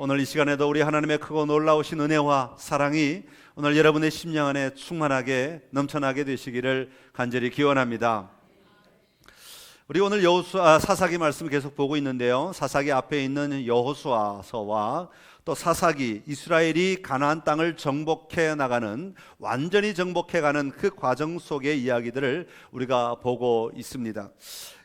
오늘 이 시간에도 우리 하나님의 크고 놀라우신 은혜와 사랑이 오늘 여러분의 심령 안에 충만하게 넘쳐나게 되시기를 간절히 기원합니다. 우리 오늘 사사기 말씀 계속 보고 있는데요, 사사기 앞에 있는 여호수아서와 또 사사기, 이스라엘이 가나안 땅을 정복해 나가는, 완전히 정복해 가는 그 과정 속의 이야기들을 우리가 보고 있습니다.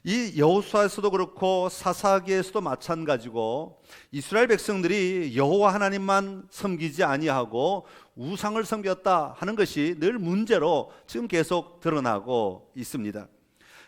이 여호수아에서도 그렇고 사사기에서도 마찬가지고 이스라엘 백성들이 여호와 하나님만 섬기지 아니하고 우상을 섬겼다 하는 것이 늘 문제로 지금 계속 드러나고 있습니다.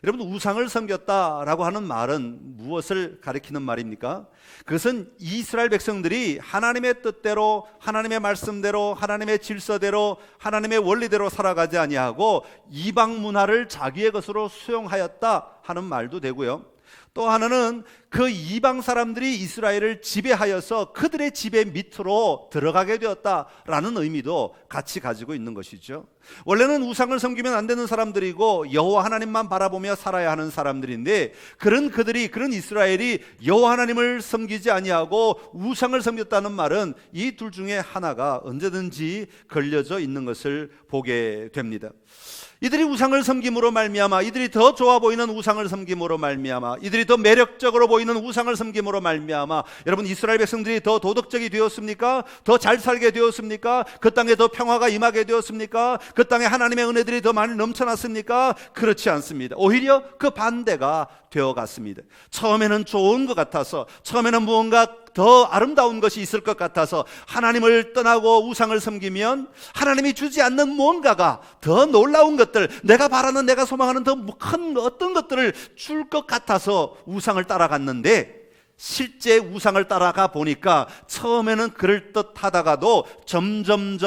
여러분, 우상을 섬겼다라고 하는 말은 무엇을 가리키는 말입니까? 그것은 이스라엘 백성들이 하나님의 뜻대로, 하나님의 말씀대로, 하나님의 질서대로, 하나님의 원리대로 살아가지 아니하고 이방 문화를 자기의 것으로 수용하였다 하는 말도 되고요, 또 하나는 그 이방 사람들이 이스라엘을 지배하여서 그들의 지배 밑으로 들어가게 되었다라는 의미도 같이 가지고 있는 것이죠. 원래는 우상을 섬기면 안 되는 사람들이고 여호와 하나님만 바라보며 살아야 하는 사람들인데, 그런 이스라엘이 여호와 하나님을 섬기지 아니하고 우상을 섬겼다는 말은 이 둘 중에 하나가 언제든지 걸려져 있는 것을 보게 됩니다. 이들이 우상을 섬김으로 말미암아, 이들이 더 좋아 보이는 우상을 섬김으로 말미암아, 이들이 더 매력적으로 보이는 우상을 섬김으로 말미암아, 여러분, 이스라엘 백성들이 더 도덕적이 되었습니까? 더 잘 살게 되었습니까? 그 땅에 더 평화가 임하게 되었습니까? 그 땅에 하나님의 은혜들이 더 많이 넘쳐났습니까? 그렇지 않습니다. 오히려 그 반대가 되어갔습니다. 처음에는 좋은 것 같아서, 처음에는 무언가 더 아름다운 것이 있을 것 같아서 하나님을 떠나고 우상을 섬기면 하나님이 주지 않는 무언가가, 더 놀라운 것들, 내가 바라는, 내가 소망하는 더 큰 어떤 것들을 줄 것 같아서 우상을 따라갔는데, 실제 우상을 따라가 보니까 처음에는 그럴듯하다가도 점점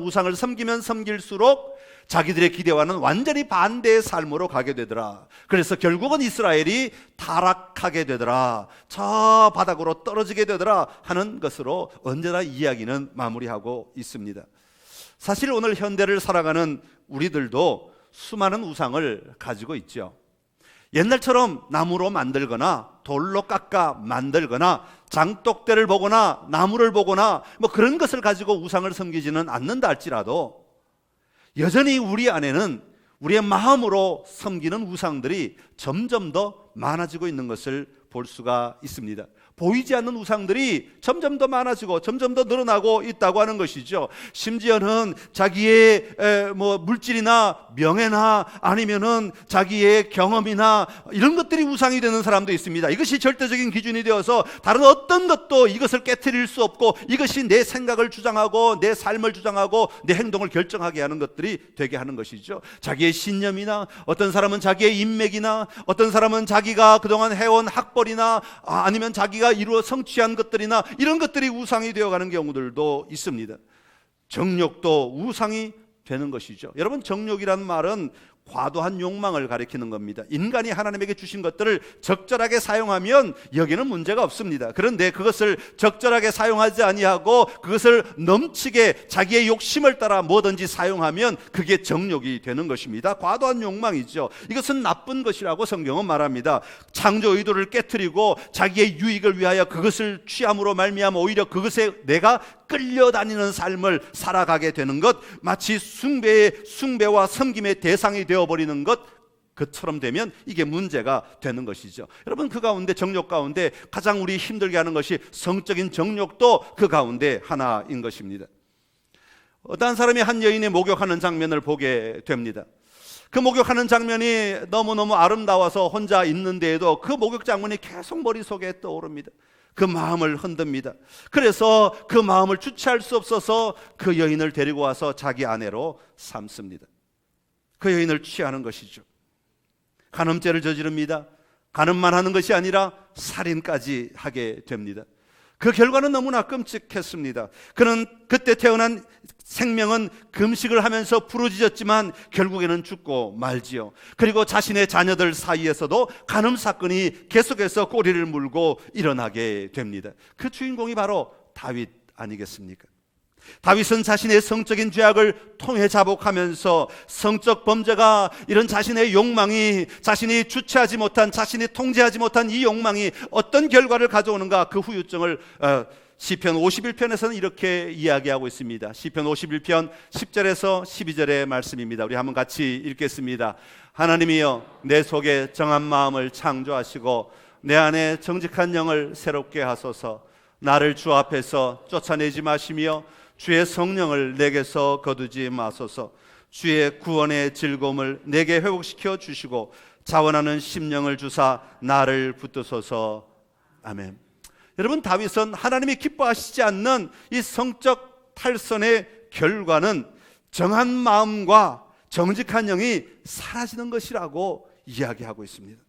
우상을 섬기면 섬길수록 자기들의 기대와는 완전히 반대의 삶으로 가게 되더라. 그래서 결국은 이스라엘이 타락하게 되더라, 저 바닥으로 떨어지게 되더라 하는 것으로 언제나 이야기는 마무리하고 있습니다. 사실 오늘 현대를 살아가는 우리들도 수많은 우상을 가지고 있죠. 옛날처럼 나무로 만들거나 돌로 깎아 만들거나 장독대를 보거나 나무를 보거나 그런 것을 가지고 우상을 섬기지는 않는다 할지라도 여전히 우리 안에는 우리의 마음으로 섬기는 우상들이 점점 더 많아지고 있는 것을 볼 수가 있습니다. 보이지 않는 우상들이 점점 더 많아지고 점점 더 늘어나고 있다고 하는 것이죠. 심지어는 자기의 물질이나 명예나 아니면은 자기의 경험이나 이런 것들이 우상이 되는 사람도 있습니다. 이것이 절대적인 기준이 되어서 다른 어떤 것도 이것을 깨트릴 수 없고, 이것이 내 생각을 주장하고 내 삶을 주장하고 내 행동을 결정하게 하는 것들이 되게 하는 것이죠. 자기의 신념이나, 어떤 사람은 자기의 인맥이나, 어떤 사람은 자기가 그동안 해온 학벌이나, 아니면 자기가 이루어 성취한 것들이나, 이런 것들이 우상이 되어가는 경우들도 있습니다. 정욕도 우상이 되는 것이죠. 여러분, 정욕이라는 말은 과도한 욕망을 가리키는 겁니다. 인간이 하나님에게 주신 것들을 적절하게 사용하면 여기는 문제가 없습니다. 그런데 그것을 적절하게 사용하지 아니하고 그것을 넘치게 자기의 욕심을 따라 뭐든지 사용하면 그게 정욕이 되는 것입니다. 과도한 욕망이죠. 이것은 나쁜 것이라고 성경은 말합니다. 창조 의도를 깨트리고 자기의 유익을 위하여 그것을 취함으로 말미암아 오히려 그것에 내가 끌려다니는 삶을 살아가게 되는 것, 마치 숭배와 섬김의 대상이 되어버리는 것처럼 되면 이게 문제가 되는 것이죠. 여러분, 그 가운데, 정욕 가운데 가장 우리 힘들게 하는 것이 성적인 정욕도 그 가운데 하나인 것입니다. 어떤 사람이 한 여인의 목욕하는 장면을 보게 됩니다. 그 목욕하는 장면이 너무너무 아름다워서 혼자 있는데에도 그 목욕 장면이 계속 머릿속에 떠오릅니다. 그 마음을 흔듭니다. 그래서 그 마음을 주체할 수 없어서 그 여인을 데리고 와서 자기 아내로 삼습니다. 그 여인을 취하는 것이죠. 간음죄를 저지릅니다. 간음만 하는 것이 아니라 살인까지 하게 됩니다. 그 결과는 너무나 끔찍했습니다. 그는 그때 태어난 생명은 금식을 하면서 부르짖었지만 결국에는 죽고 말지요. 그리고 자신의 자녀들 사이에서도 간음 사건이 계속해서 꼬리를 물고 일어나게 됩니다. 그 주인공이 바로 다윗 아니겠습니까? 다윗은 자신의 성적인 죄악을 통해 자복하면서 성적 범죄가, 이런 자신의 욕망이, 자신이 주체하지 못한, 자신이 통제하지 못한 이 욕망이 어떤 결과를 가져오는가, 그 후유증을 시편 51편에서는 이렇게 이야기하고 있습니다. 시편 51편 10절에서 12절의 말씀입니다. 우리 한번 같이 읽겠습니다. 하나님이여 내 속에 정한 마음을 창조하시고 내 안에 정직한 영을 새롭게 하소서. 나를 주 앞에서 쫓아내지 마시며 주의 성령을 내게서 거두지 마소서. 주의 구원의 즐거움을 내게 회복시켜 주시고 자원하는 심령을 주사 나를 붙드소서. 아멘. 여러분, 다윗은 하나님이 기뻐하시지 않는 이 성적 탈선의 결과는 정한 마음과 정직한 영이 사라지는 것이라고 이야기하고 있습니다.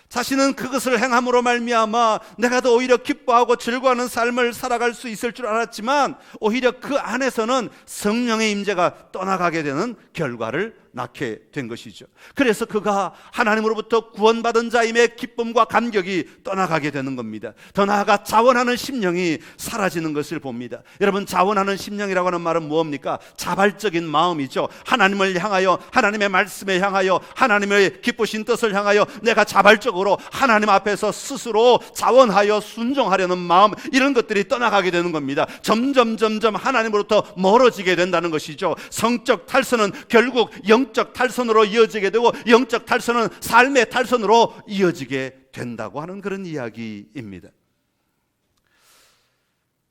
자신은 그것을 행함으로 말미암아 내가 더 오히려 기뻐하고 즐거워하는 삶을 살아갈 수 있을 줄 알았지만 오히려 그 안에서는 성령의 임재가 떠나가게 되는 결과를 낳게 된 것이죠. 그래서 그가 하나님으로부터 구원받은 자임의 기쁨과 감격이 떠나가게 되는 겁니다. 더 나아가 자원하는 심령이 사라지는 것을 봅니다. 여러분, 자원하는 심령이라고 하는 말은 뭡니까? 자발적인 마음이죠. 하나님을 향하여, 하나님의 말씀에 향하여, 하나님의 기쁘신 뜻을 향하여 내가 자발적으로 하나님 앞에서 스스로 자원하여 순종하려는 마음, 이런 것들이 떠나가게 되는 겁니다. 점점 하나님으로부터 멀어지게 된다는 것이죠. 성적 탈선은 결국 영적 탈선으로 이어지게 되고 영적 탈선은 삶의 탈선으로 이어지게 된다고 하는 그런 이야기입니다.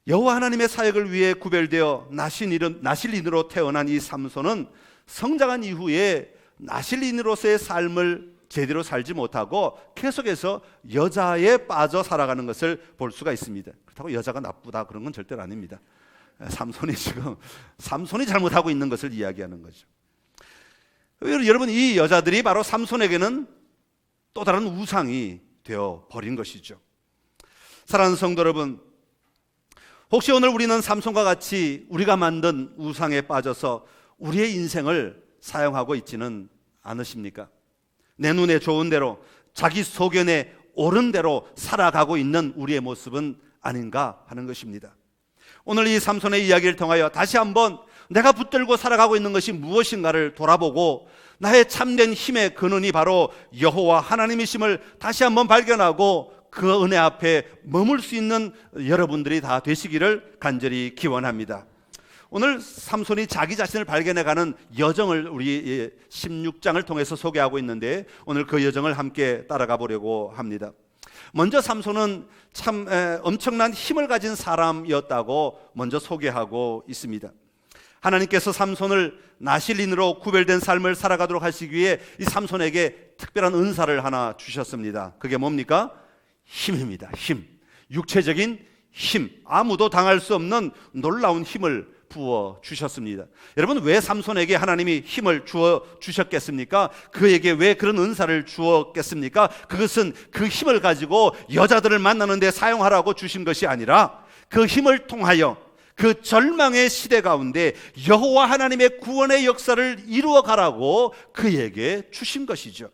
여호와 하나님의 사역을 위해 구별되어 나실인으로 태어난 이 삼손은 성장한 이후에 나실인으로서의 삶을 제대로 살지 못하고 계속해서 여자에 빠져 살아가는 것을 볼 수가 있습니다. 그렇다고 여자가 나쁘다 그런 건 절대로 아닙니다. 삼손이 잘못하고 있는 것을 이야기하는 거죠. 여러분, 이 여자들이 바로 삼손에게는 또 다른 우상이 되어 버린 것이죠. 사랑하는 성도 여러분, 혹시 오늘 우리는 삼손과 같이 우리가 만든 우상에 빠져서 우리의 인생을 사용하고 있지는 않으십니까? 내 눈에 좋은 대로, 자기 소견에 옳은 대로 살아가고 있는 우리의 모습은 아닌가 하는 것입니다. 오늘 이 삼손의 이야기를 통하여 다시 한번 내가 붙들고 살아가고 있는 것이 무엇인가를 돌아보고 나의 참된 힘의 근원이 바로 여호와 하나님이심을 다시 한번 발견하고 그 은혜 앞에 머물 수 있는 여러분들이 다 되시기를 간절히 기원합니다. 오늘 삼손이 자기 자신을 발견해가는 여정을 우리 16장을 통해서 소개하고 있는데 오늘 그 여정을 함께 따라가 보려고 합니다. 먼저 삼손은 참 엄청난 힘을 가진 사람이었다고 먼저 소개하고 있습니다. 하나님께서 삼손을 나실인으로 구별된 삶을 살아가도록 하시기 위해 이 삼손에게 특별한 은사를 하나 주셨습니다. 그게 뭡니까? 힘입니다. 힘. 육체적인 힘. 아무도 당할 수 없는 놀라운 힘을 부어 주셨습니다. 여러분, 왜 삼손에게 하나님이 힘을 주어 주셨겠습니까? 그에게 왜 그런 은사를 주었겠습니까? 그것은 그 힘을 가지고 여자들을 만나는 데 사용하라고 주신 것이 아니라 그 힘을 통하여 그 절망의 시대 가운데 여호와 하나님의 구원의 역사를 이루어 가라고 그에게 주신 것이죠.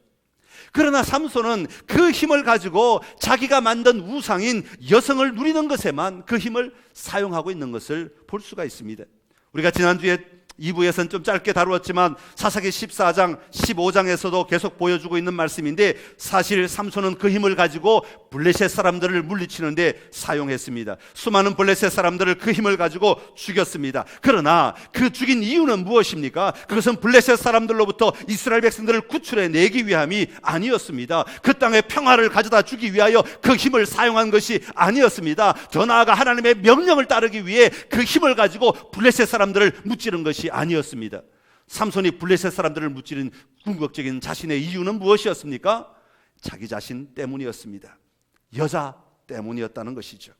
그러나 삼손은 그 힘을 가지고 자기가 만든 우상인 여성을 누리는 것에만 그 힘을 사용하고 있는 것을 볼 수가 있습니다. 우리가 지난주에 2부에서는 좀 짧게 다루었지만 사사기 14장 15장에서도 계속 보여주고 있는 말씀인데 사실 삼손은 그 힘을 가지고 블레셋 사람들을 물리치는데 사용했습니다. 수많은 블레셋 사람들을 그 힘을 가지고 죽였습니다. 그러나 그 죽인 이유는 무엇입니까? 그것은 블레셋 사람들로부터 이스라엘 백성들을 구출해내기 위함이 아니었습니다. 그 땅에 평화를 가져다 주기 위하여 그 힘을 사용한 것이 아니었습니다. 더 나아가 하나님의 명령을 따르기 위해 그 힘을 가지고 블레셋 사람들을 무찌른 것이 아니었습니다. 삼손이 블레셋 사람들을 무찌른 궁극적인 자신의 이유는 무엇이었습니까? 자기 자신 때문이었습니다. 여자 때문이었다는 것이죠.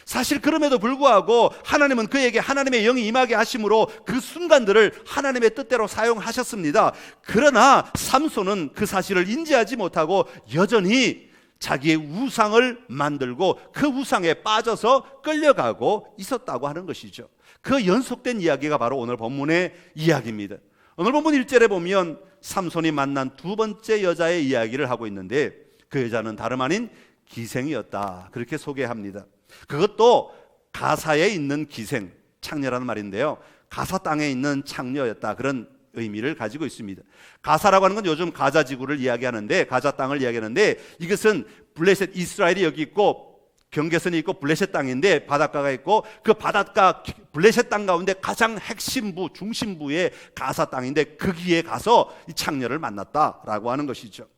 사실 그럼에도 불구하고 하나님은 그에게 하나님의 영이 임하게 하심으로 그 순간들을 하나님의 뜻대로 사용하셨습니다. 그러나 삼손은 그 사실을 인지하지 못하고 여전히 자기의 우상을 만들고 그 우상에 빠져서 끌려가고 있었다고 하는 것이죠. 그 연속된 이야기가 바로 오늘 본문의 이야기입니다. 오늘 본문 1절에 보면 삼손이 만난 두 번째 여자의 이야기를 하고 있는데 그 여자는 다름 아닌 기생이었다, 그렇게 소개합니다. 그것도 가사에 있는 기생, 창녀라는 말인데요, 가사 땅에 있는 창녀였다, 그런 의미를 가지고 있습니다. 가사라고 하는 건 요즘 가자 지구를 이야기하는데, 가자 땅을 이야기하는데, 이것은 블레셋 이스라엘이 여기 있고 경계선이 있고 블레셋 땅인데 바닷가가 있고 그 바닷가 블레셋 땅 가운데 가장 핵심부 중심부의 가사 땅인데 거기에 가서 이 창녀를 만났다라고 하는 것이죠.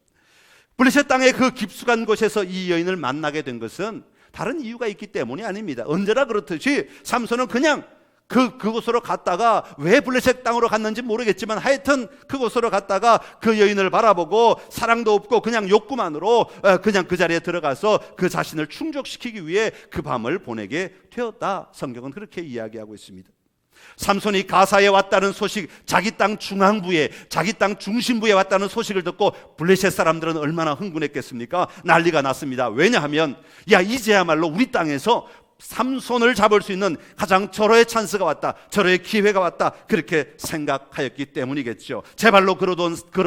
블레셋 땅의 그 깊숙한 곳에서 이 여인을 만나게 된 것은 다른 이유가 있기 때문이 아닙니다. 언제나 그렇듯이 삼손은 그냥 그곳으로 갔다가 왜 블레셋 땅으로 갔는지 모르겠지만 하여튼 그곳으로 갔다가 그 여인을 바라보고 사랑도 없고 그냥 욕구만으로 그냥 그 자리에 들어가서 그 자신을 충족시키기 위해 그 밤을 보내게 되었다. 성경은 그렇게 이야기하고 있습니다. 삼손이 가사에 왔다는 소식, 자기 땅 중앙부에, 자기 땅 중심부에 왔다는 소식을 듣고 블레셋 사람들은 얼마나 흥분했겠습니까? 난리가 났습니다. 왜냐하면 야, 이제야말로 우리 땅에서 삼손을 잡을 수 있는 가장 절호의 찬스가 왔다, 절호의 기회가 왔다, 그렇게 생각하였기 때문이겠죠. 제 발로 걸어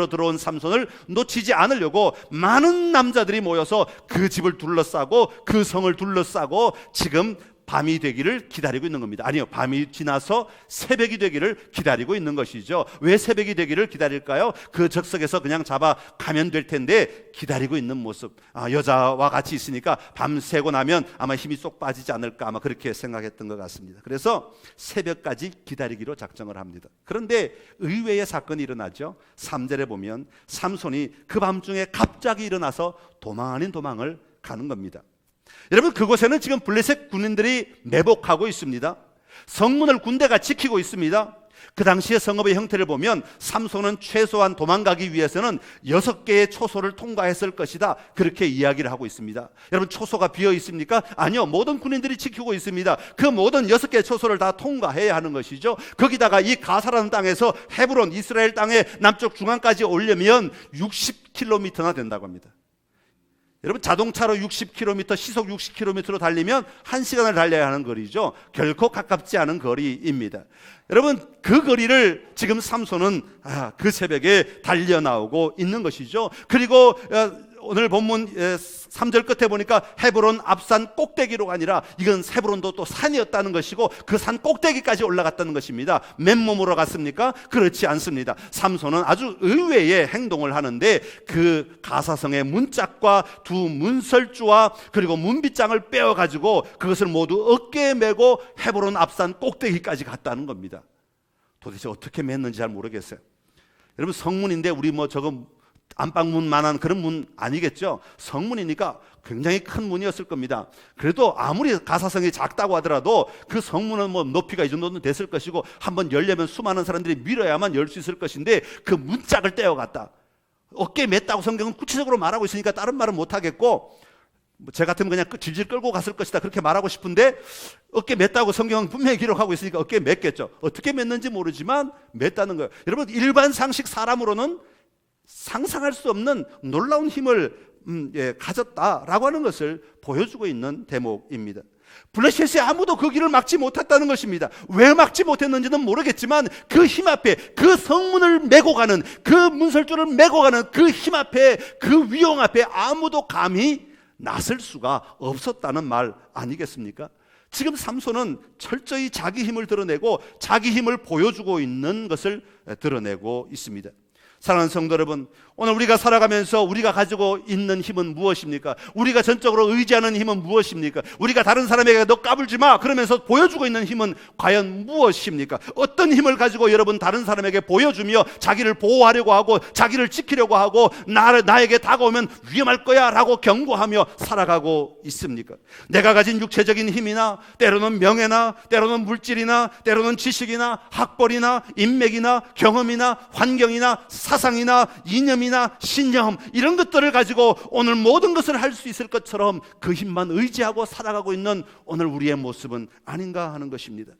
들어온 삼손을 놓치지 않으려고 많은 남자들이 모여서 그 집을 둘러싸고 그 성을 둘러싸고 지금 밤이 되기를 기다리고 있는 겁니다. 아니요, 밤이 지나서 새벽이 되기를 기다리고 있는 것이죠. 왜 새벽이 되기를 기다릴까요? 그 적석에서 그냥 잡아 가면 될 텐데 기다리고 있는 모습, 여자와 같이 있으니까 밤새고 나면 아마 힘이 쏙 빠지지 않을까, 아마 그렇게 생각했던 것 같습니다. 그래서 새벽까지 기다리기로 작정을 합니다. 그런데 의외의 사건이 일어나죠. 3절에 보면 삼손이 그 밤중에 갑자기 일어나서 도망 아닌 도망을 가는 겁니다. 여러분, 그곳에는 지금 블레셋 군인들이 매복하고 있습니다. 성문을 군대가 지키고 있습니다. 그 당시의 성읍의 형태를 보면 삼손은 최소한 도망가기 위해서는 6개의 초소를 통과했을 것이다, 그렇게 이야기를 하고 있습니다. 여러분, 초소가 비어 있습니까? 아니요, 모든 군인들이 지키고 있습니다. 그 모든 6개의 초소를 다 통과해야 하는 것이죠. 거기다가 이 가사라는 땅에서 헤브론, 이스라엘 땅의 남쪽 중앙까지 오려면 60km나 된다고 합니다. 여러분, 자동차로 60km, 시속 60km로 달리면 1시간을 달려야 하는 거리죠. 결코 가깝지 않은 거리입니다. 여러분, 그 거리를 지금 삼손은 그 새벽에 달려나오고 있는 것이죠. 그리고 오늘 본문 3절 끝에 보니까 헤브론 앞산 꼭대기로가 아니라 이건 헤브론도 또 산이었다는 것이고 그 산 꼭대기까지 올라갔다는 것입니다. 맨몸으로 갔습니까? 그렇지 않습니다. 삼손은 아주 의외의 행동을 하는데 그 가사성의 문짝과 두 문설주와 그리고 문빗장을 빼어가지고 그것을 모두 어깨에 메고 헤브론 앞산 꼭대기까지 갔다는 겁니다. 도대체 어떻게 맸는지 잘 모르겠어요. 여러분, 성문인데 우리 저거 안방문만한 그런 문 아니겠죠? 성문이니까 굉장히 큰 문이었을 겁니다. 그래도 아무리 가사성이 작다고 하더라도 그 성문은 높이가 이 정도는 됐을 것이고 한번 열려면 수많은 사람들이 밀어야만 열 수 있을 것인데 그 문짝을 떼어갔다. 어깨에 맸다고 성경은 구체적으로 말하고 있으니까 다른 말은 못하겠고 제 같으면 그냥 질질 끌고 갔을 것이다, 그렇게 말하고 싶은데 어깨 맸다고 성경은 분명히 기록하고 있으니까 어깨에 맸겠죠. 어떻게 맸는지 모르지만 맸다는 거예요. 여러분, 일반 상식 사람으로는 상상할 수 없는 놀라운 힘을 가졌다라고 하는 것을 보여주고 있는 대목입니다. 블레셋이 아무도 그 길을 막지 못했다는 것입니다. 왜 막지 못했는지는 모르겠지만 그 힘 앞에, 그 성문을 메고 가는, 그 문설주를 메고 가는 그 힘 앞에, 그 위용 앞에 아무도 감히 나설 수가 없었다는 말 아니겠습니까? 지금 삼손은 철저히 자기 힘을 드러내고 자기 힘을 보여주고 있는 것을 드러내고 있습니다. 사랑하는 성도 여러분, 오늘 우리가 살아가면서 우리가 가지고 있는 힘은 무엇입니까? 우리가 전적으로 의지하는 힘은 무엇입니까? 우리가 다른 사람에게 너 까불지 마 그러면서 보여주고 있는 힘은 과연 무엇입니까? 어떤 힘을 가지고 여러분 다른 사람에게 보여주며 자기를 보호하려고 하고 자기를 지키려고 하고 나에게 다가오면 위험할 거야 라고 경고하며 살아가고 있습니까? 내가 가진 육체적인 힘이나 때로는 명예나 때로는 물질이나 때로는 지식이나 학벌이나 인맥이나 경험이나 환경이나 사상이나 이념이나 신념, 이런 것들을 가지고 오늘 모든 것을 할 수 있을 것처럼 그 힘만 의지하고 살아가고 있는 오늘 우리의 모습은 아닌가 하는 것입니다.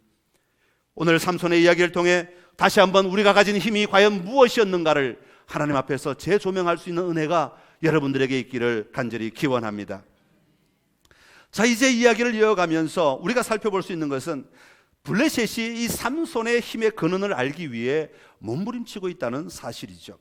오늘 삼손의 이야기를 통해 다시 한번 우리가 가진 힘이 과연 무엇이었는가를 하나님 앞에서 재조명할 수 있는 은혜가 여러분들에게 있기를 간절히 기원합니다. 자, 이제 이야기를 이어가면서 우리가 살펴볼 수 있는 것은 블레셋이 이 삼손의 힘의 근원을 알기 위해 몸부림치고 있다는 사실이죠.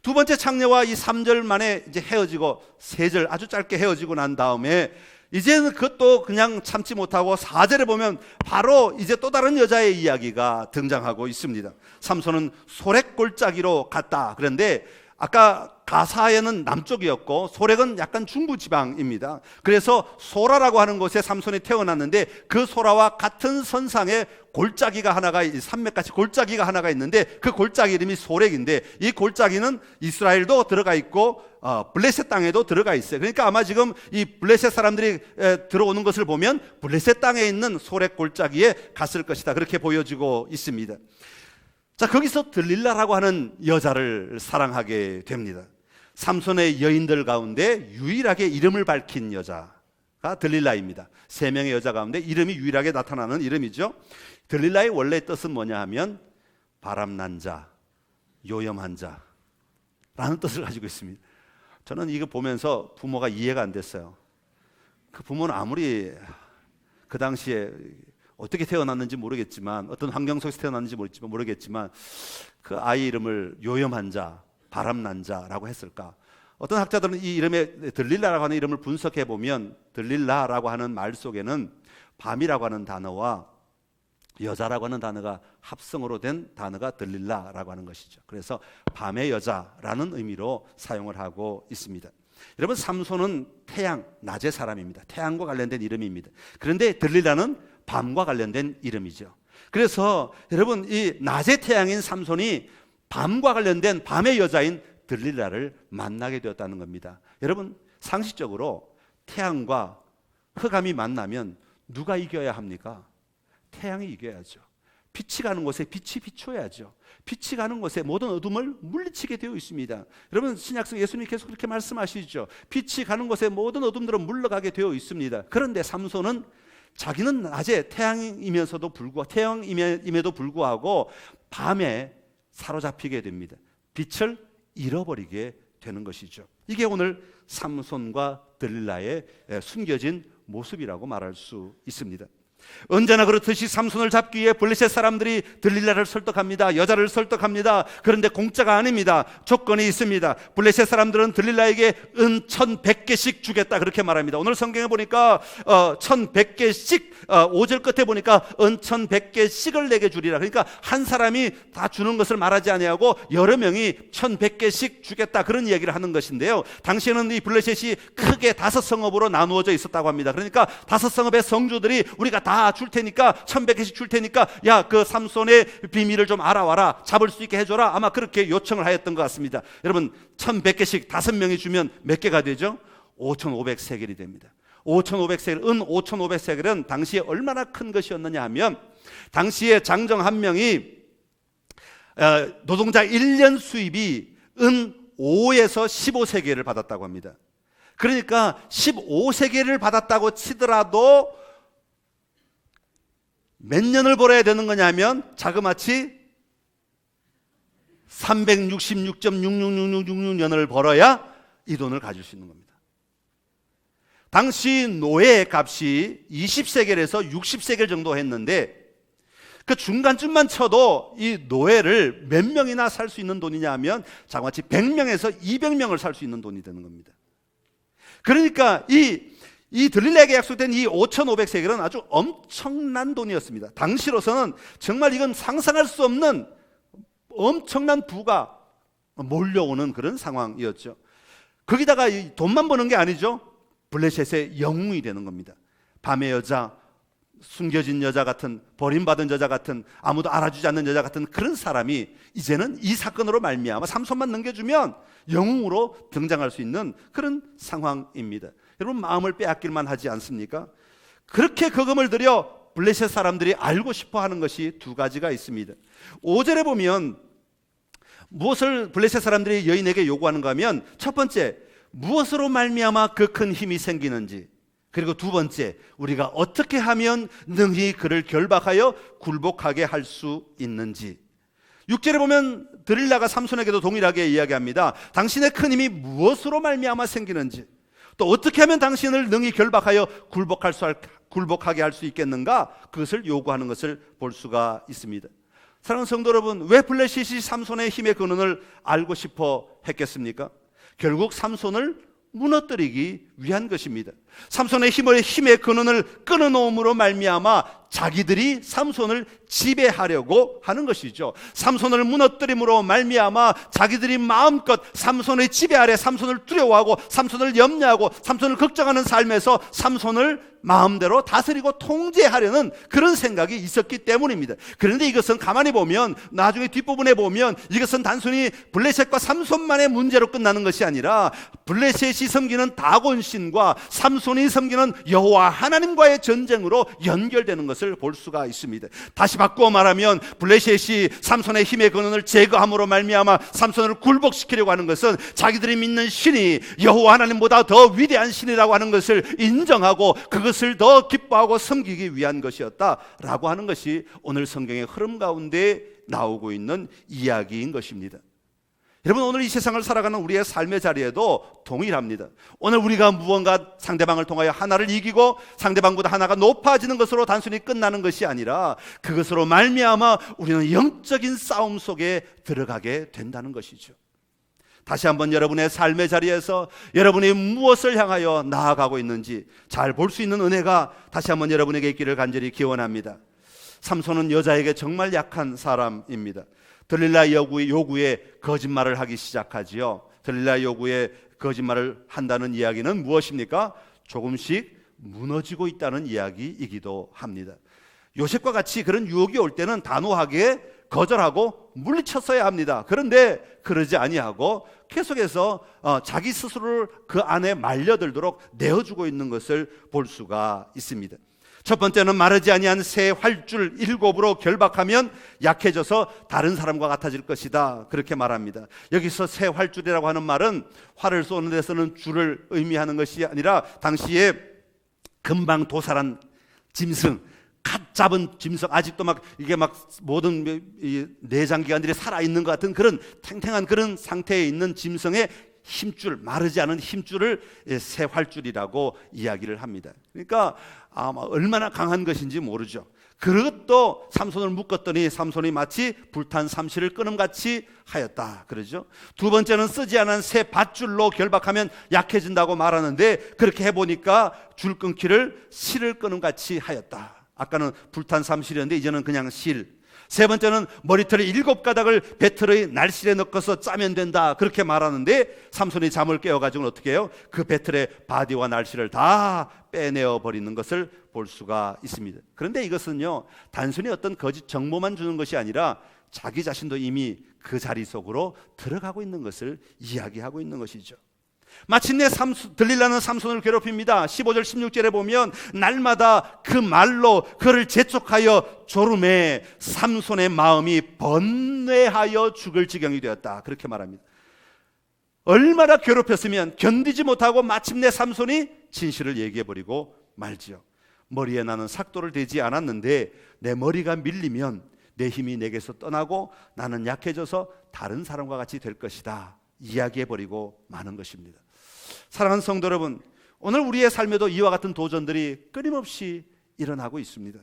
두 번째 창녀와 이 3절 만에 이제 헤어지고 3절 아주 짧게 헤어지고 난 다음에 이제는 그것도 그냥 참지 못하고 4절에 보면 바로 이제 또 다른 여자의 이야기가 등장하고 있습니다. 삼손은 소래골짜기로 갔다. 그런데 아까 가사에는 남쪽이었고 소렉은 약간 중부지방입니다. 그래서 소라라고 하는 곳에 삼손이 태어났는데 그 소라와 같은 선상에 골짜기가 하나가, 산맥같이 골짜기가 하나가 있는데 그 골짜기 이름이 소렉인데, 이 골짜기는 이스라엘도 들어가 있고 블레셋 땅에도 들어가 있어요. 그러니까 아마 지금 이 블레셋 사람들이 들어오는 것을 보면 블레셋 땅에 있는 소렉 골짜기에 갔을 것이다, 그렇게 보여지고 있습니다. 자, 거기서 들릴라라고 하는 여자를 사랑하게 됩니다. 삼손의 여인들 가운데 유일하게 이름을 밝힌 여자가 들릴라입니다. 3명의 여자 가운데 이름이 유일하게 나타나는 이름이죠. 들릴라의 원래 뜻은 뭐냐 하면 바람난 자, 요염한 자라는 뜻을 가지고 있습니다. 저는 이거 보면서 부모가 이해가 안 됐어요. 그 부모는 아무리 그 당시에 어떻게 태어났는지 모르겠지만, 어떤 환경 속에서 태어났는지 모르겠지만 그 아이 이름을 요염한 자, 바람난 자라고 했을까? 어떤 학자들은 이 이름에 들릴라라고 하는 이름을 분석해 보면 들릴라라고 하는 말 속에는 밤이라고 하는 단어와 여자라고 하는 단어가 합성으로 된 단어가 들릴라라고 하는 것이죠. 그래서 밤의 여자라는 의미로 사용을 하고 있습니다. 여러분, 삼손은 태양, 낮의 사람입니다. 태양과 관련된 이름입니다. 그런데 들릴라는 밤과 관련된 이름이죠. 그래서 여러분, 이 낮의 태양인 삼손이 밤과 관련된 밤의 여자인 들릴라를 만나게 되었다는 겁니다. 여러분, 상식적으로 태양과 흑암이 만나면 누가 이겨야 합니까? 태양이 이겨야죠. 빛이 가는 곳에 빛이 비춰야죠. 빛이 가는 곳에 모든 어둠을 물리치게 되어 있습니다. 여러분, 신약성 예수님 계속 그렇게 말씀하시죠. 빛이 가는 곳에 모든 어둠들은 물러가게 되어 있습니다. 그런데 삼손은 자기는 낮에 태양이면서도 불구하고, 태양임에도 불구하고 밤에 사로잡히게 됩니다. 빛을 잃어버리게 되는 것이죠. 이게 오늘 삼손과 들릴라의 숨겨진 모습이라고 말할 수 있습니다. 언제나 그렇듯이 삼손을 잡기 위해 블레셋 사람들이 들릴라를 설득합니다. 여자를 설득합니다. 그런데 공짜가 아닙니다. 조건이 있습니다. 블레셋 사람들은 들릴라에게 은 1100개씩 주겠다, 그렇게 말합니다. 오늘 성경에 보니까 1100개씩 5절 끝에 보니까 은 1100개씩을 내게 주리라. 그러니까 한 사람이 다 주는 것을 말하지 아니하고 여러 명이 1100개씩 주겠다, 그런 이야기를 하는 것인데요. 당시에는 이 블레셋이 크게 5성읍으로 나누어져 있었다고 합니다. 그러니까 5성읍의 성주들이 우리가 다 줄 테니까 1100개씩 줄 테니까 야, 그 삼손의 비밀을 좀 알아와라, 잡을 수 있게 해줘라, 아마 그렇게 요청을 하였던 것 같습니다. 여러분, 1100개씩 5명이 주면 몇 개가 되죠? 5500세겔이 됩니다. 5500세겔, 은 5500세겔은 당시에 얼마나 큰 것이었느냐 하면, 당시에 장정 한 명이 노동자 1년 수입이 은 5에서 15세겔을 받았다고 합니다. 그러니까 15세겔을 받았다고 치더라도 몇 년을 벌어야 되는 거냐면 자그마치 366.666666년을 벌어야 이 돈을 가질 수 있는 겁니다. 당시 노예의 값이 20세겔에서 60세겔 정도 했는데, 그 중간쯤만 쳐도 이 노예를 몇 명이나 살 수 있는 돈이냐 하면 자그마치 100명에서 200명을 살 수 있는 돈이 되는 겁니다. 그러니까 이 들릴라에게 약속된 이 5500세겔은 아주 엄청난 돈이었습니다. 당시로서는 정말 이건 상상할 수 없는 엄청난 부가 몰려오는 그런 상황이었죠. 거기다가 이 돈만 버는 게 아니죠. 블레셋의 영웅이 되는 겁니다. 밤의 여자, 숨겨진 여자 같은, 버림받은 여자 같은, 아무도 알아주지 않는 여자 같은 그런 사람이 이제는 이 사건으로 말미암아 삼손만 넘겨주면 영웅으로 등장할 수 있는 그런 상황입니다. 여러분, 마음을 빼앗길만 하지 않습니까? 그렇게 거금을 들여 블레셋 사람들이 알고 싶어하는 것이 2가지가 있습니다. 5절에 보면 무엇을 블레셋 사람들이 여인에게 요구하는가 하면, 첫 번째, 무엇으로 말미암아 그 큰 힘이 생기는지, 그리고 2번째, 우리가 어떻게 하면 능히 그를 결박하여 굴복하게 할 수 있는지. 6절에 보면 들릴라가 삼손에게도 동일하게 이야기합니다. 당신의 큰 힘이 무엇으로 말미암아 생기는지, 또 어떻게 하면 당신을 능히 결박하여 굴복하게 할 수 있겠는가, 그것을 요구하는 것을 볼 수가 있습니다. 사랑하는 성도 여러분, 왜 블레셋이 삼손의 힘의 근원을 알고 싶어 했겠습니까? 결국 삼손을 무너뜨리기 위한 것입니다. 삼손의 힘의 근원을 끊어놓음으로 말미암아 자기들이 삼손을 지배하려고 하는 것이죠. 삼손을 무너뜨림으로 말미암아 자기들이 마음껏 삼손의 지배 아래 삼손을 두려워하고 삼손을 염려하고 삼손을 걱정하는 삶에서 삼손을 마음대로 다스리고 통제하려는 그런 생각이 있었기 때문입니다. 그런데 이것은 가만히 보면, 나중에 뒷부분에 보면 이것은 단순히 블레셋과 삼손만의 문제로 끝나는 것이 아니라 블레셋이 섬기는 다곤신과 삼손이 섬기는 여호와 하나님과의 전쟁으로 연결되는 것을 볼 수가 있습니다. 다시 바꾸어 말하면 블레셋이 삼손의 힘의 근원을 제거함으로 말미암아 삼손을 굴복시키려고 하는 것은 자기들이 믿는 신이 여호와 하나님보다 더 위대한 신이라고 하는 것을 인정하고 그것을 더 기뻐하고 섬기기 위한 것이었다라고 하는 것이 오늘 성경의 흐름 가운데 나오고 있는 이야기인 것입니다. 여러분, 오늘 이 세상을 살아가는 우리의 삶의 자리에도 동일합니다. 오늘 우리가 무언가 상대방을 통하여 하나를 이기고 상대방보다 하나가 높아지는 것으로 단순히 끝나는 것이 아니라 그것으로 말미암아 우리는 영적인 싸움 속에 들어가게 된다는 것이죠. 다시 한번 여러분의 삶의 자리에서 여러분이 무엇을 향하여 나아가고 있는지 잘 볼 수 있는 은혜가 다시 한번 여러분에게 있기를 간절히 기원합니다. 삼손은 여자에게 정말 약한 사람입니다. 들릴라 요구에 거짓말을 하기 시작하지요. 들릴라 요구에 거짓말을 한다는 이야기는 무엇입니까? 조금씩 무너지고 있다는 이야기이기도 합니다. 요셉과 같이 그런 유혹이 올 때는 단호하게 거절하고 물리쳤어야 합니다. 그런데 그러지 아니하고 계속해서 자기 스스로를 그 안에 말려들도록 내어주고 있는 것을 볼 수가 있습니다. 첫 번째는 마르지 아니한 새 활줄 7으로 결박하면 약해져서 다른 사람과 같아질 것이다, 그렇게 말합니다. 여기서 새 활줄이라고 하는 말은 활을 쏘는 데서는 줄을 의미하는 것이 아니라 당시에 금방 도살한 짐승, 갓 잡은 짐승, 아직도 이게 모든 내장기관들이 살아있는 것 같은 그런 탱탱한 그런 상태에 있는 짐승의 힘줄, 마르지 않은 힘줄을 새 활줄이라고 이야기를 합니다. 그러니까 얼마나 강한 것인지 모르죠. 그것도 삼손을 묶었더니 삼손이 마치 불탄 삼시를 끊음같이 하였다, 그러죠. 두 번째는 쓰지 않은 새 밧줄로 결박하면 약해진다고 말하는데 그렇게 해보니까 줄 끊기를 실을 끊음같이 하였다. 아까는 불탄 삼실이었는데 이제는 그냥 실. 세 번째는 머리털의 7가닥을 배틀의 날실에 넣어서 짜면 된다, 그렇게 말하는데 삼손이 잠을 깨어가지고 어떻게 해요? 그 배틀의 바디와 날실을 다 빼내어 버리는 것을 볼 수가 있습니다. 그런데 이것은요, 단순히 어떤 거짓 정보만 주는 것이 아니라 자기 자신도 이미 그 자리 속으로 들어가고 있는 것을 이야기하고 있는 것이죠. 마침내 들릴라는 삼손을 괴롭힙니다. 15절 16절에 보면 날마다 그 말로 그를 재촉하여 졸음에 삼손의 마음이 번뇌하여 죽을 지경이 되었다, 그렇게 말합니다. 얼마나 괴롭혔으면 견디지 못하고 마침내 삼손이 진실을 얘기해버리고 말지요. 머리에 나는 삭도를 대지 않았는데 내 머리가 밀리면 내 힘이 내게서 떠나고 나는 약해져서 다른 사람과 같이 될 것이다, 이야기해버리고 마는 것입니다. 사랑하는 성도 여러분, 오늘 우리의 삶에도 이와 같은 도전들이 끊임없이 일어나고 있습니다.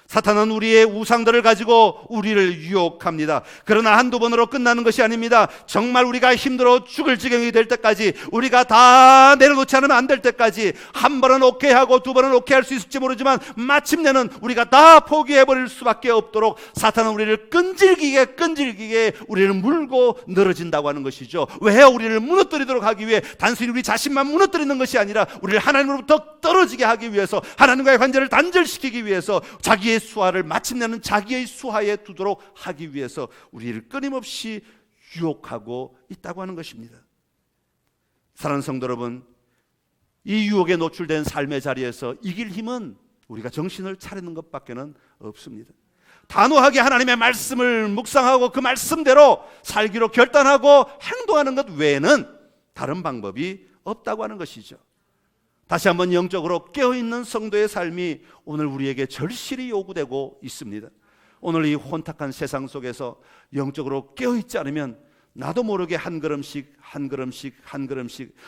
사탄은 우리의 우상들을 가지고 우리를 유혹합니다. 그러나 한두 번으로 끝나는 것이 아닙니다. 정말 우리가 힘들어 죽을 지경이 될 때까지, 우리가 다 내려놓지 않으면 안 될 때까지, 한 번은 오케이 하고 두 번은 오케이 할 수 있을지 모르지만 마침내는 우리가 다 포기해버릴 수밖에 없도록 사탄은 우리를 끈질기게 우리를 물고 늘어진다고 하는 것이죠. 왜요? 우리를 무너뜨리도록 하기 위해, 단순히 우리 자신만 무너뜨리는 것이 아니라 우리를 하나님으로부터 떨어지게 하기 위해서, 하나님과의 관계를 단절시키기 위해서, 자기의 수하를 마침내는 자기의 수하에 두도록 하기 위해서 우리를 끊임없이 유혹하고 있다고 하는 것입니다. 사랑하는 성도 여러분, 이 유혹에 노출된 삶의 자리에서 이길 힘은 우리가 정신을 차리는 것밖에는 없습니다. 단호하게 하나님의 말씀을 묵상하고 그 말씀대로 살기로 결단하고 행동하는 것 외에는 다른 방법이 없다고 하는 것이죠. 다시 한번 영적으로 깨어있는 성도의 삶이 오늘 우리에게 절실히 요구되고 있습니다. 오늘 이 혼탁한 세상 속에서 영적으로 깨어있지 않으면 나도 모르게 한 걸음씩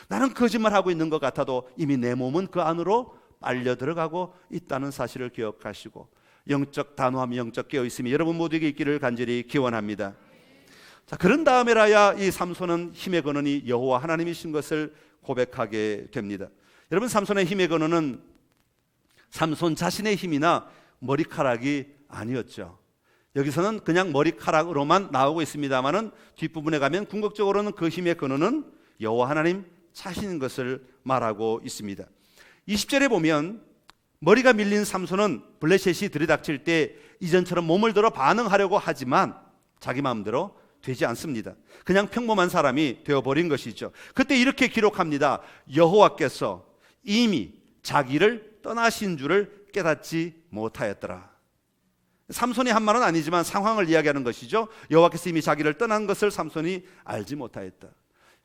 나는 거짓말하고 있는 것 같아도 이미 내 몸은 그 안으로 빨려 들어가고 있다는 사실을 기억하시고, 영적 단호함, 영적 깨어있음이 여러분 모두에게 있기를 간절히 기원합니다. 자, 그런 다음에라야 이 삼손은 힘의 근원이 여호와 하나님이신 것을 고백하게 됩니다. 여러분, 삼손의 힘의 근원은 삼손 자신의 힘이나 머리카락이 아니었죠. 여기서는 그냥 머리카락으로만 나오고 있습니다만은 뒷부분에 가면 궁극적으로는 그 힘의 근원은 여호와 하나님 자신인 것을 말하고 있습니다. 20절에 보면 머리가 밀린 삼손은 블레셋이 들이닥칠 때 이전처럼 몸을 들어 반응하려고 하지만 자기 마음대로 되지 않습니다. 그냥 평범한 사람이 되어버린 것이죠. 그때 이렇게 기록합니다. 여호와께서 이미 자기를 떠나신 줄을 깨닫지 못하였더라. 삼손이 한 말은 아니지만 상황을 이야기하는 것이죠. 여호와께서 이미 자기를 떠난 것을 삼손이 알지 못하였다.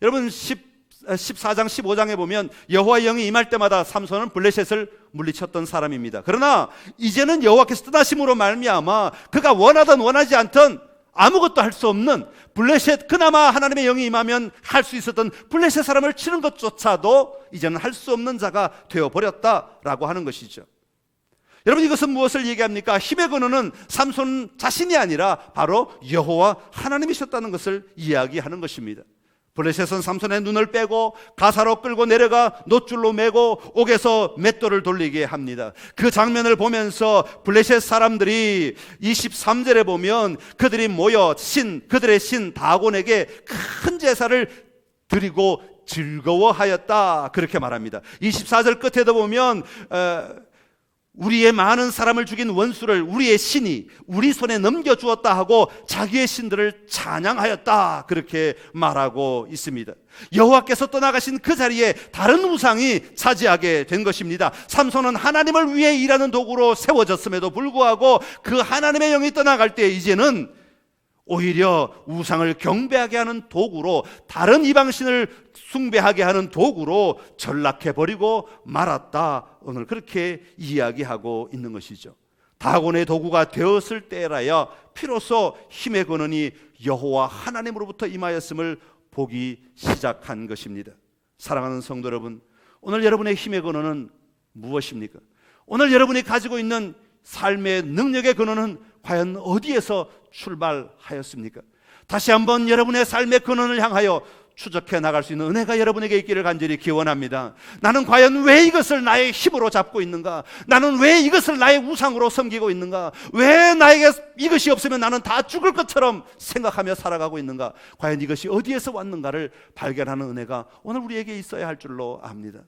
여러분 14장 15장에 보면 여호와의 영이 임할 때마다 삼손은 블레셋을 물리쳤던 사람입니다. 그러나 이제는 여호와께서 떠나심으로 말미암아 그가 원하든 원하지 않든 아무것도 할 수 없는 블레셋, 그나마 하나님의 영이 임하면 할 수 있었던 블레셋 사람을 치는 것조차도 이제는 할 수 없는 자가 되어버렸다라고 하는 것이죠. 여러분 이것은 무엇을 얘기합니까? 힘의 근원은 삼손 자신이 아니라 바로 여호와 하나님이셨다는 것을 이야기하는 것입니다. 블레셋은 삼손의 눈을 빼고 가사로 끌고 내려가 놋줄로 매고 옥에서 맷돌을 돌리게 합니다. 그 장면을 보면서 블레셋 사람들이 23절에 보면 그들이 모여 그들의 신 다곤에게 큰 제사를 드리고 즐거워하였다 그렇게 말합니다. 24절 끝에도 보면 우리의 많은 사람을 죽인 원수를 우리의 신이 우리 손에 넘겨주었다 하고 자기의 신들을 찬양하였다 그렇게 말하고 있습니다. 여호와께서 떠나가신 그 자리에 다른 우상이 차지하게 된 것입니다. 삼손은 하나님을 위해 일하는 도구로 세워졌음에도 불구하고 그 하나님의 영이 떠나갈 때 이제는 오히려 우상을 경배하게 하는 도구로, 다른 이방신을 숭배하게 하는 도구로 전락해버리고 말았다. 오늘 그렇게 이야기하고 있는 것이죠. 다곤의 도구가 되었을 때라야 비로소 힘의 근원이 여호와 하나님으로부터 임하였음을 보기 시작한 것입니다. 사랑하는 성도 여러분, 오늘 여러분의 힘의 근원은 무엇입니까? 오늘 여러분이 가지고 있는 삶의 능력의 근원은 과연 어디에서 출발하였습니까? 다시 한번 여러분의 삶의 근원을 향하여 추적해 나갈 수 있는 은혜가 여러분에게 있기를 간절히 기원합니다. 나는 과연 왜 이것을 나의 힘으로 잡고 있는가? 나는 왜 이것을 나의 우상으로 섬기고 있는가? 왜 나에게 이것이 없으면 나는 다 죽을 것처럼 생각하며 살아가고 있는가? 과연 이것이 어디에서 왔는가를 발견하는 은혜가 오늘 우리에게 있어야 할 줄로 압니다.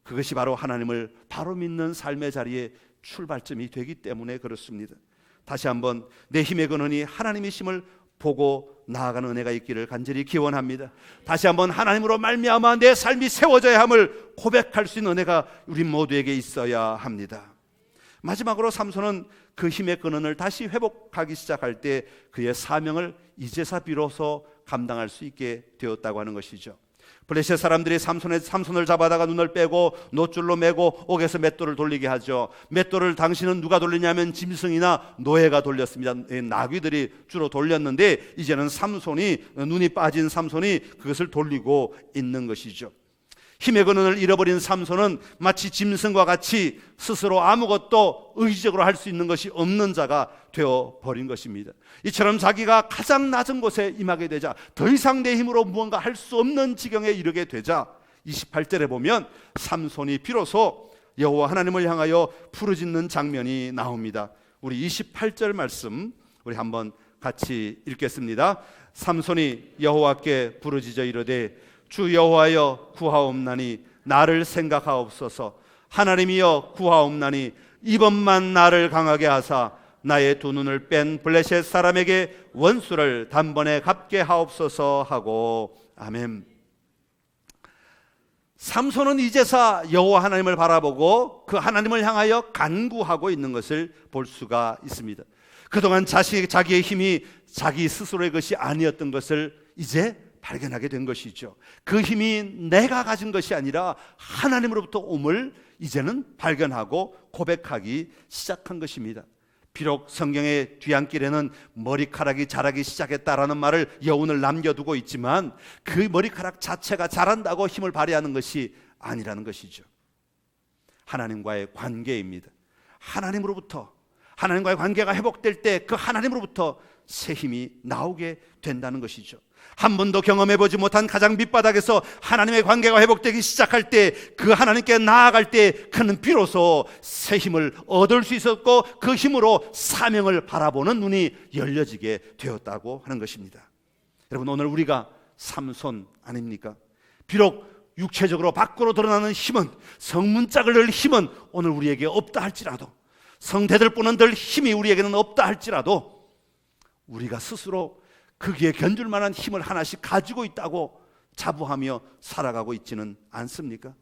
그것이 바로 하나님을 바로 믿는 삶의 자리에 출발점이 되기 때문에 그렇습니다. 다시 한번 내 힘의 근원이 하나님이심을 보고 나아가는 은혜가 있기를 간절히 기원합니다. 다시 한번 하나님으로 말미암아 내 삶이 세워져야 함을 고백할 수 있는 은혜가 우리 모두에게 있어야 합니다. 마지막으로 삼손은 그 힘의 근원을 다시 회복하기 시작할 때 그의 사명을 이제서 비로소 감당할 수 있게 되었다고 하는 것이죠. 블레셋 사람들이 삼손을 잡아다가 눈을 빼고 놋줄로 매고 옥에서 맷돌을 돌리게 하죠. 맷돌을 당시는 누가 돌리냐면 짐승이나 노예가 돌렸습니다. 나귀들이 주로 돌렸는데 이제는 눈이 빠진 삼손이 그것을 돌리고 있는 것이죠. 힘의 근원을 잃어버린 삼손은 마치 짐승과 같이 스스로 아무것도 의지적으로 할 수 있는 것이 없는 자가 되어버린 것입니다. 이처럼 자기가 가장 낮은 곳에 임하게 되자, 더 이상 내 힘으로 무언가 할 수 없는 지경에 이르게 되자 28절에 보면 삼손이 비로소 여호와 하나님을 향하여 부르짖는 장면이 나옵니다. 우리 28절 말씀 우리 한번 같이 읽겠습니다. 삼손이 여호와께 부르짖어 이르되 주 여호와여 구하옵나니 나를 생각하옵소서. 하나님이여 구하옵나니 이번만 나를 강하게 하사 나의 두 눈을 뺀 블레셋 사람에게 원수를 단번에 갚게 하옵소서 하고. 아멘. 삼손은 이제서 여호와 하나님을 바라보고 그 하나님을 향하여 간구하고 있는 것을 볼 수가 있습니다. 그동안 자기의 힘이 자기 스스로의 것이 아니었던 것을 이제 발견하게 된 것이죠. 그 힘이 내가 가진 것이 아니라 하나님으로부터 옴을 이제는 발견하고 고백하기 시작한 것입니다. 비록 성경의 뒤안길에는 머리카락이 자라기 시작했다라는 말을 여운을 남겨두고 있지만 그 머리카락 자체가 자란다고 힘을 발휘하는 것이 아니라는 것이죠. 하나님과의 관계입니다. 하나님과의 관계가 회복될 때 그 하나님으로부터 새 힘이 나오게 된다는 것이죠. 한 번도 경험해보지 못한 가장 밑바닥에서 하나님의 관계가 회복되기 시작할 때, 그 하나님께 나아갈 때 그는 비로소 새 힘을 얻을 수 있었고, 그 힘으로 사명을 바라보는 눈이 열려지게 되었다고 하는 것입니다. 여러분, 오늘 우리가 삼손 아닙니까? 비록 육체적으로 밖으로 드러나는 힘은, 성문짝을 낼 힘은 오늘 우리에게 없다 할지라도, 성대들보는 들 힘이 우리에게는 없다 할지라도, 우리가 스스로 거기에 견줄 만한 힘을 하나씩 가지고 있다고 자부하며 살아가고 있지는 않습니까?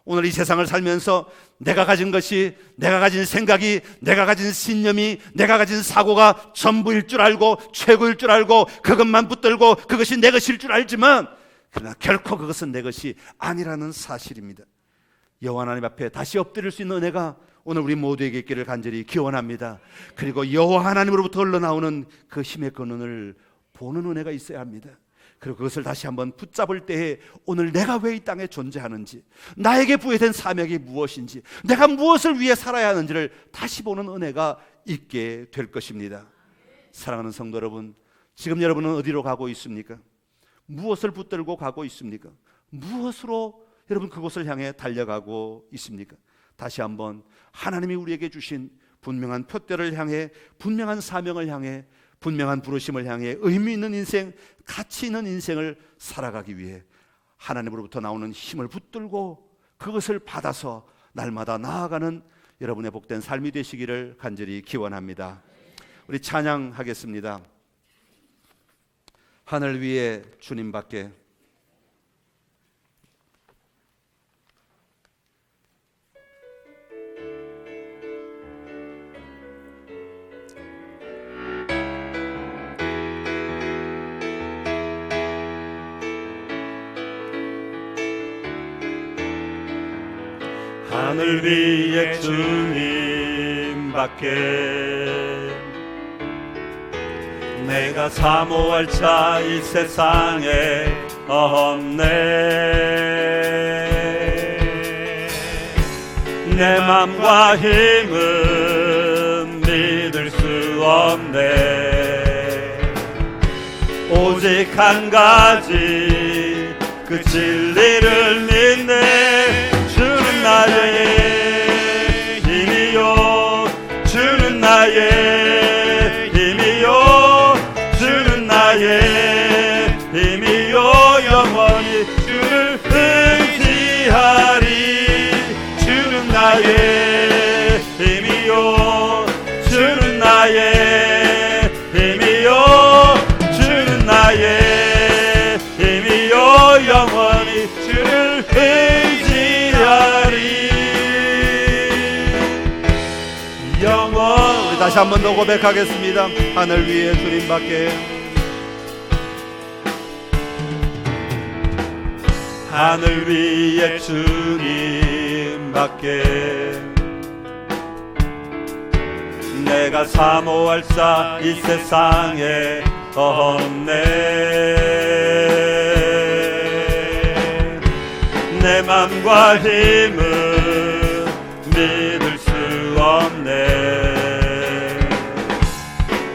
오늘 이 세상을 살면서 내가 가진 것이, 내가 가진 생각이, 내가 가진 신념이, 내가 가진 사고가 전부일 줄 알고, 최고일 줄 알고, 그것만 붙들고 그것이 내 것일 줄 알지만, 그러나 결코 그것은 내 것이 아니라는 사실입니다. 여호와 하나님 앞에 다시 엎드릴 수 있는 은혜가 오늘 우리 모두에게 있기를 간절히 기원합니다. 그리고 여호와 하나님으로부터 흘러나오는 그 힘의 근원을 보는 은혜가 있어야 합니다. 그리고 그것을 다시 한번 붙잡을 때에 오늘 내가 왜 이 땅에 존재하는지, 나에게 부여된 사명이 무엇인지, 내가 무엇을 위해 살아야 하는지를 다시 보는 은혜가 있게 될 것입니다. 사랑하는 성도 여러분, 지금 여러분은 어디로 가고 있습니까? 무엇을 붙들고 가고 있습니까? 무엇으로 여러분 그곳을 향해 달려가고 있습니까? 다시 한번 하나님이 우리에게 주신 분명한 표대를 향해, 분명한 사명을 향해, 분명한 부르심을 향해 의미 있는 인생, 가치 있는 인생을 살아가기 위해 하나님으로부터 나오는 힘을 붙들고 그것을 받아서 날마다 나아가는 여러분의 복된 삶이 되시기를 간절히 기원합니다. 우리 찬양하겠습니다. 하늘 위에 주님밖에. 하늘 위에 주님밖에 내가 사모할 자 이 세상에 없네. 내 맘과 힘은 믿을 수 없네. 오직 한 가지 그 진리를 믿네. 주는 나의 힘이요, 주는 나의 힘이요, 주는 나의 힘이요, 영원히 주를 의지하리. 주는 나의 힘이요, 주는 나의 힘이요, 주는 나의 힘이요, 영원히 주를 의지하리. 영원. 우리 다시 한 번 더 고백하겠습니다. 하늘 위에 주님밖에. 하늘 위에 주님밖에 내가 사모할 자 이 세상에 없네. 내 맘과 힘은 믿을 수 없네.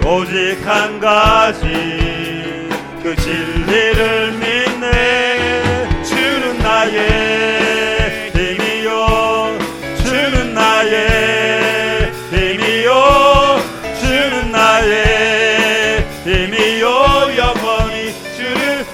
오직 한 가지 그 진리를 믿네. 주는 나의 힘이요, 주는 나의 힘이요, 주는 나의 힘이요, 영원히 주를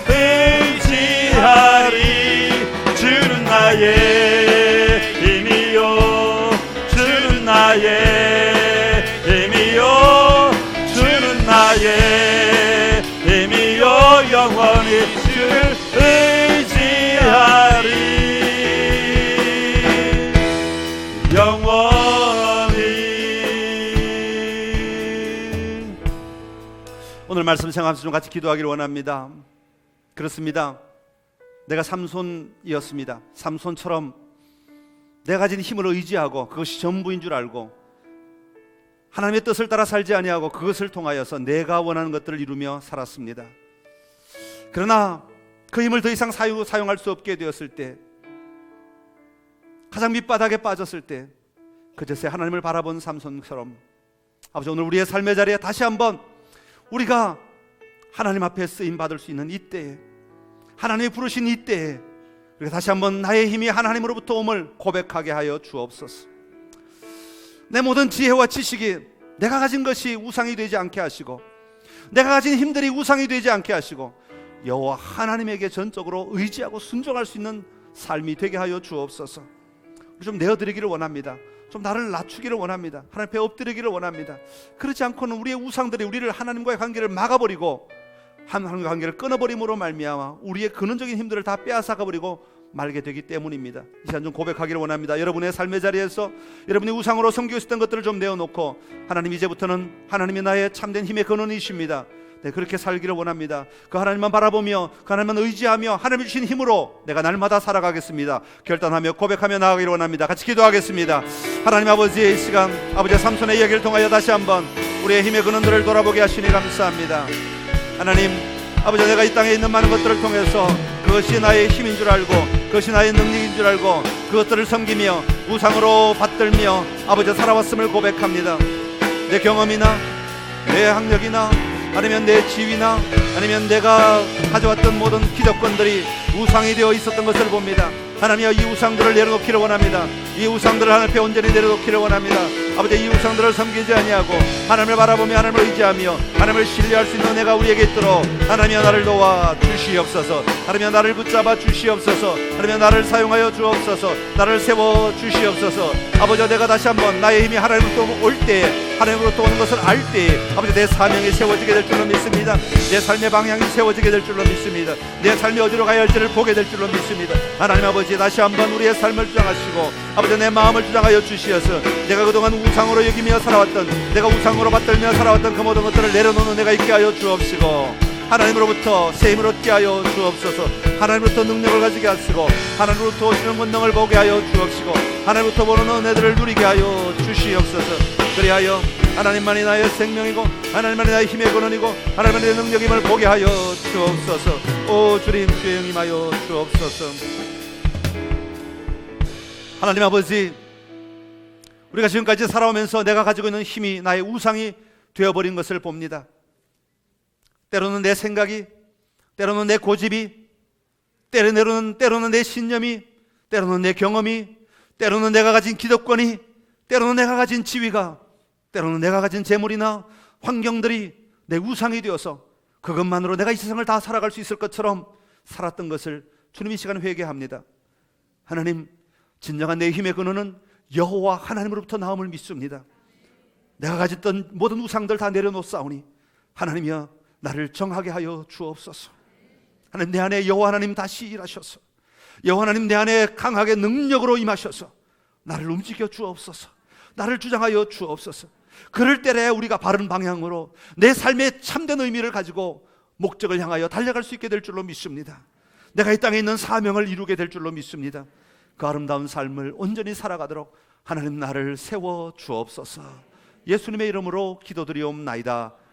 의지하리. 주는 나의 힘이요, 주는 나의 힘이요, 주는 나의 힘이요, 영원히 주를 의지하리. 영원히. 오늘 말씀 생각하면서 좀 같이 기도하기를 원합니다. 그렇습니다. 내가 삼손이었습니다. 삼손처럼 내가 가진 힘을 의지하고 그것이 전부인 줄 알고 하나님의 뜻을 따라 살지 아니하고 그것을 통하여서 내가 원하는 것들을 이루며 살았습니다. 그러나 그 힘을 더 이상 사용할 수 없게 되었을 때, 가장 밑바닥에 빠졌을 때, 그제서야 하나님을 바라본 삼손처럼 아버지, 오늘 우리의 삶의 자리에 다시 한번 우리가 하나님 앞에 쓰임 받을 수 있는 이때에, 하나님이 부르신 이때에 우리가 다시 한번 나의 힘이 하나님으로부터 옴을 고백하게 하여 주옵소서. 내 모든 지혜와 지식이 내가 가진 것이 우상이 되지 않게 하시고, 내가 가진 힘들이 우상이 되지 않게 하시고, 여호와 하나님에게 전적으로 의지하고 순종할 수 있는 삶이 되게 하여 주옵소서. 좀 내어드리기를 원합니다. 좀 나를 낮추기를 원합니다. 하나님 앞에 엎드리기를 원합니다. 그렇지 않고는 우리의 우상들이 우리를 하나님과의 관계를 막아버리고 하나님과의 관계를 끊어버림으로 말미암아 우리의 근원적인 힘들을 다 빼앗아가버리고 말게 되기 때문입니다. 이 시간 좀 고백하기를 원합니다. 여러분의 삶의 자리에서 여러분이 우상으로 섬기고 있었던 것들을 좀 내어놓고, 하나님 이제부터는 하나님이 나의 참된 힘의 근원이십니다. 네, 그렇게 살기를 원합니다. 그 하나님만 바라보며 그 하나님만 의지하며 하나님이 주신 힘으로 내가 날마다 살아가겠습니다. 결단하며 고백하며 나아가기를 원합니다. 같이 기도하겠습니다. 하나님 아버지의 이 시간, 아버지의 삼손의 이야기를 통하여 다시 한번 우리의 힘의 근원들을 돌아보게 하시니 감사합니다. 하나님 아버지, 내가 이 땅에 있는 많은 것들을 통해서 그것이 나의 힘인 줄 알고, 그것이 나의 능력인 줄 알고 그것들을 섬기며 우상으로 받들며 아버지 살아왔음을 고백합니다. 내 경험이나 내 학력이나 아니면 내 지위나 아니면 내가 가져왔던 모든 기득권들이 우상이 되어 있었던 것을 봅니다. 하나님이여, 이 우상들을 내려놓기를 원합니다. 이 우상들을 하나님 앞에 온전히 내려놓기를 원합니다. 아버지, 이 우상들을 섬기지 아니하고 하나님을 바라보며 하나님을 의지하며 하나님을 신뢰할 수 있는 은혜가 우리에게 있도록 하나님이여 나를 도와 주시옵소서. 하나님이여 나를 붙잡아 주시옵소서. 하나님이여 나를 사용하여 주옵소서. 나를 세워 주시옵소서. 아버지, 내가 다시 한번 나의 힘이 하나님으로부터 올 때에, 하나님으로부터 오는 것을 알 때에 아버지 내 사명이 세워지게 될 줄로 믿습니다. 내 삶의 방향이 세워지게 될 줄로 믿습니다. 내 삶이 어디로 가야 할지를 보게 될 줄로 믿습니다. 하나님 아버지, 다시 한번 우리의 삶을 주장하시고 아버지 내 마음을 주장하여 주시어서 내가 그동안 우상으로 여기며 살아왔던, 내가 우상으로 받들며 살아왔던 그 모든 것들을 내려놓는 내가 있게 하여 주옵시고, 하나님으로부터 새 힘을 얻게 하여 주옵소서. 하나님으로부터 능력을 가지게 하시고 하나님으로부터 오시는 권능을 보게 하여 주옵시고 하나님으로부터 보는 은혜들을 누리게 하여 주시옵소서. 그리하여 하나님만이 나의 생명이고 하나님만이 나의 힘의 근원이고 하나님만이 나의 능력임을 보게 하여 주옵소서. 오 주님, 주의 영이 임하여 주옵소서. 하나님 아버지, 우리가 지금까지 살아오면서 내가 가지고 있는 힘이 나의 우상이 되어버린 것을 봅니다. 때로는 내 생각이, 때로는 내 고집이, 때로는 내 신념이, 때로는 내 경험이, 때로는 내가 가진 기득권이, 때로는 내가 가진 지위가, 때로는 내가 가진 재물이나 환경들이 내 우상이 되어서 그것만으로 내가 이 세상을 다 살아갈 수 있을 것처럼 살았던 것을 주님 이 시간 회개합니다. 하나님, 진정한 내 힘의 근원은 여호와 하나님으로부터 나옴을 믿습니다. 내가 가졌던 모든 우상들 다 내려놓사오니 하나님이여 나를 정하게 하여 주옵소서. 하나님, 내 안에 여호와 하나님 다시 일하셔서 여호와 하나님 내 안에 강하게 능력으로 임하셔서 나를 움직여 주옵소서. 나를 주장하여 주옵소서. 그럴 때에 우리가 바른 방향으로 내 삶의 참된 의미를 가지고 목적을 향하여 달려갈 수 있게 될 줄로 믿습니다. 내가 이 땅에 있는 사명을 이루게 될 줄로 믿습니다. 그 아름다운 삶을 온전히 살아가도록 하나님 나를 세워 주옵소서. 예수님의 이름으로 기도드리옵나이다.